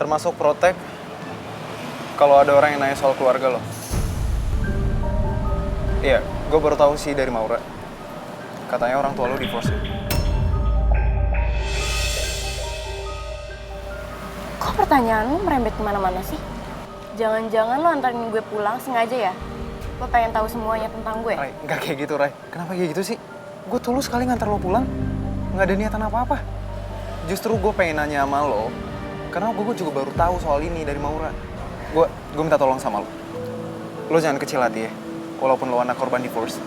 Termasuk protek kalau ada orang yang nanya soal keluarga lo. Iya, gue baru tahu sih dari Maura. Katanya orang tua lo divorce. Kok pertanyaan lu merembet kemana-mana sih? Jangan-jangan lu antarin gue pulang sengaja ya? Lo pengen tahu semuanya tentang gue? Rai, nggak kayak gitu, Rai. Kenapa kayak gitu sih? Gue tulus sekali ngantar lo pulang. Nggak ada niatan apa-apa. Justru gue pengen nanya sama lo, karena gue juga baru tahu soal ini dari Maura. Gue minta tolong sama lo. Lo jangan kecil hati ya, walaupun lo anak korban divorce.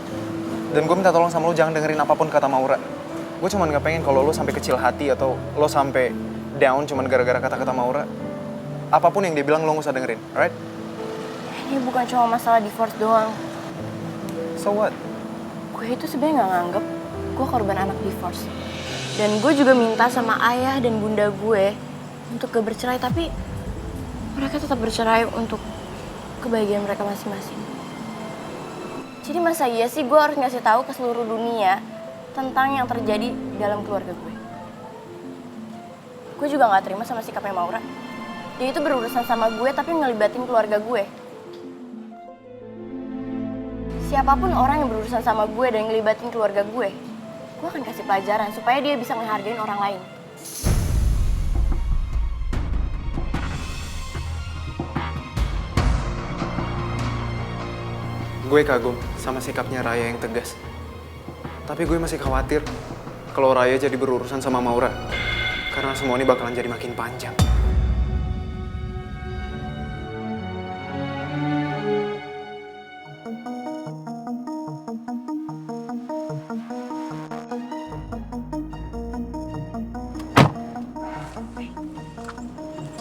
Dan gue minta tolong sama lo jangan dengerin apapun kata Maura. Gue cuma nggak pengen kalau lo sampai kecil hati atau lo sampai down cuman gara-gara kata-kata Maura. Apapun yang dia bilang lo nggak usah dengerin, alright? Ini bukan cuma masalah divorce doang. So what? Gue itu sebenarnya nggak nganggep gue korban anak divorce. Dan gue juga minta sama ayah dan bunda gue untuk gak bercerai, tapi mereka tetap bercerai untuk kebahagiaan mereka masing-masing. Jadi masa iya sih gue harus ngasih tahu ke seluruh dunia tentang yang terjadi dalam keluarga gue? Gue juga gak terima sama sikapnya Maura. Dia itu berurusan sama gue tapi ngelibatin keluarga gue. Siapapun orang yang berurusan sama gue dan ngelibatin keluarga gue akan kasih pelajaran supaya dia bisa menghargai orang lain. Gue kagum sama sikapnya Raya yang tegas. Tapi gue masih khawatir kalau Raya jadi berurusan sama Maura. Karena semua ini bakalan jadi makin panjang.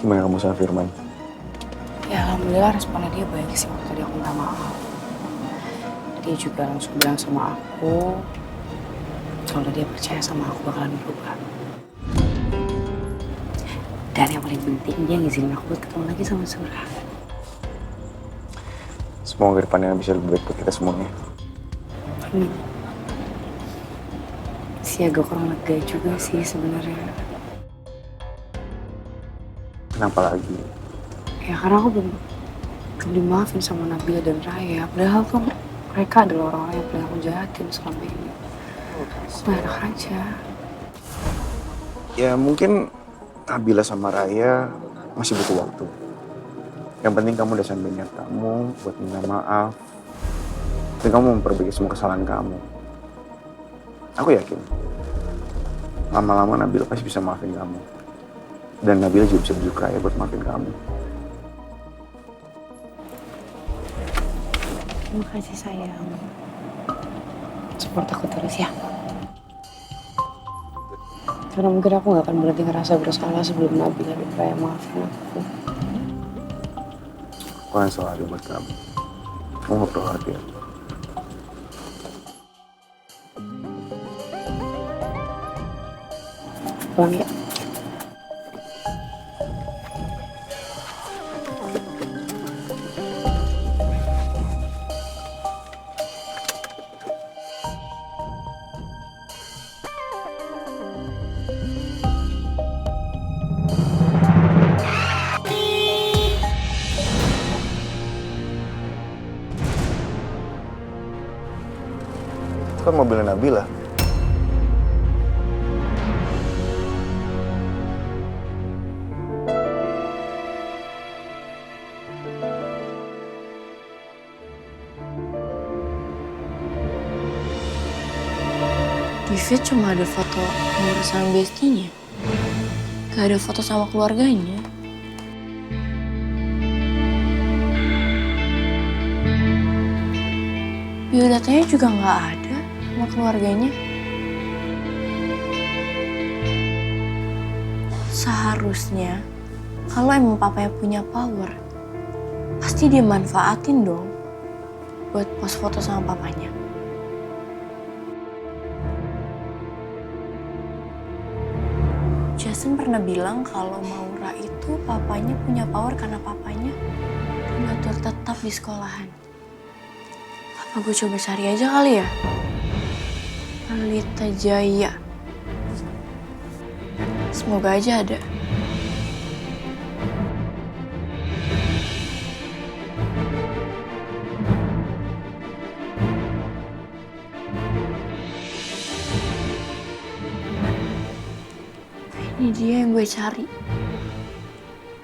Gimana kamu sama Firman? Ya alhamdulillah responnya dia baik sih waktu tadi aku minta maaf. Dia juga langsung bilang sama aku kalau dia percaya sama aku bakalan berubah. Dan yang paling penting dia ngizinin aku buat ketemu lagi sama Surah. Semoga depannya bisa lebih baik buat kita semuanya. Si agak kurang lega juga sih sebenarnya. Kenapa lagi? Ya karena aku belum dimaafin sama Nabila dan Raya. Padahal tuh mereka adalah orang-orang yang paling aku jahatin selama ini. Aku gak enak aja. Ya mungkin Nabila sama Raya masih butuh waktu. Yang penting kamu udah sampai niat kamu buat minta maaf. Dan kamu memperbaiki semua kesalahan kamu. Aku yakin lama-lama Nabila pasti bisa maafin kamu. Dan Nabila juga bisa bujuk Raya buat maafin kamu. Terima kasih sayang. Support aku terus ya. Karena mungkin aku gak akan berhenti ngerasa bersalah sebelum Nabila dan Raya maafin aku. Aku akan selalu ada buat kamu. Kamu gak perlu khawatir. Pulang ya. Itu kan mobilnya Nabila. Di feed cuma ada foto Maura sama bestinya. Gak ada foto sama keluarganya. Biodatanya juga gak ada sama keluarganya. Seharusnya kalau emang papanya punya power, pasti dia manfaatin dong buat post foto sama papanya. Jason pernah bilang kalau Maura itu papanya punya power karena papanya donatur tetap di sekolahan. Apa gue coba cari aja kali ya? Alita Jaya. Semoga aja ada. dia yang gue cari.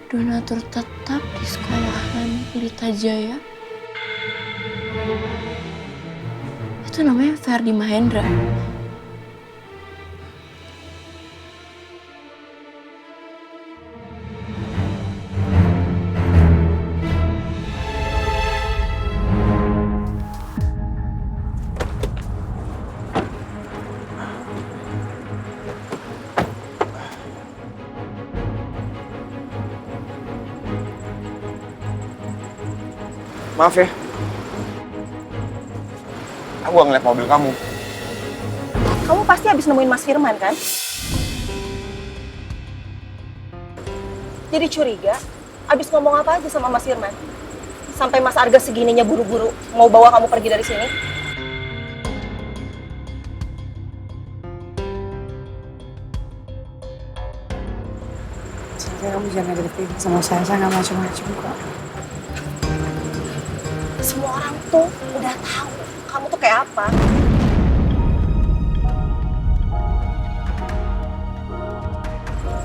Donatur tetap di sekolahan Pelita Jaya. Itu namanya Ferdi Mahendra. Maaf ya. Aku ngeliat mobil kamu. Kamu pasti habis nemuin Mas Firman kan? Jadi curiga, habis ngomong apa aja sama Mas Firman? Sampai Mas Arga segininya buru-buru mau bawa kamu pergi dari sini? Saya kamu jangan negatif sama saya nggak macam-macam kok. Semua orang tuh udah tahu kamu tuh kayak apa.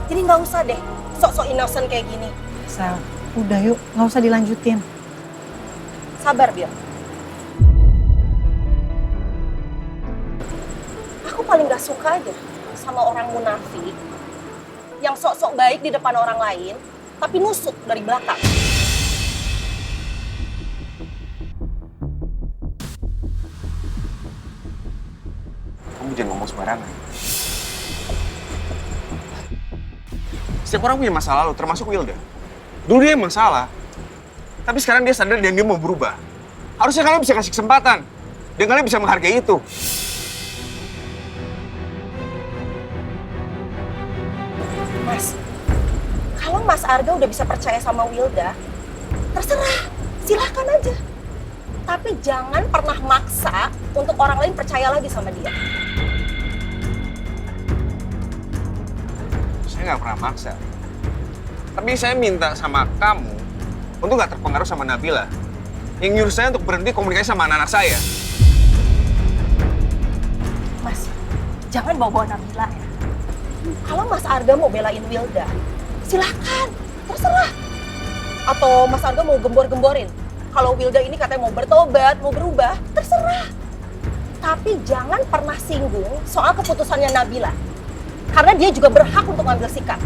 Jadi nggak usah deh sok-sok innocent kayak gini. Sal, udah yuk, nggak usah dilanjutin. Sabar, Bill. Aku paling gak suka aja sama orang munafik yang sok-sok baik di depan orang lain, tapi nusuk dari belakang. Kamu jangan ngomong sembarangan. Setiap orang punya masa lalu, termasuk Wilda. Dulu dia emang salah. Tapi sekarang dia sadar dan dia mau berubah. Harusnya kalian bisa kasih kesempatan. Dan kalian bisa menghargai itu. Mas, kalau Mas Arga udah bisa percaya sama Wilda, terserah, silahkan aja. Tapi jangan pernah maksa untuk orang lain percaya lagi sama dia. Saya nggak pernah maksa. Tapi saya minta sama kamu untuk nggak terpengaruh sama Nabila. Yang nyuruh saya untuk berhenti komunikasi sama anak-anak saya. Mas, jangan bawa-bawa Nabila ya. Kalau Mas Arga mau belain Wilda, silahkan, terserah. Atau Mas Arga mau gembor-gemborin. Kalau Wilda ini katanya mau bertobat, mau berubah, terserah. Tapi jangan pernah singgung soal keputusannya Nabila. Karena dia juga berhak untuk ngambil sikap.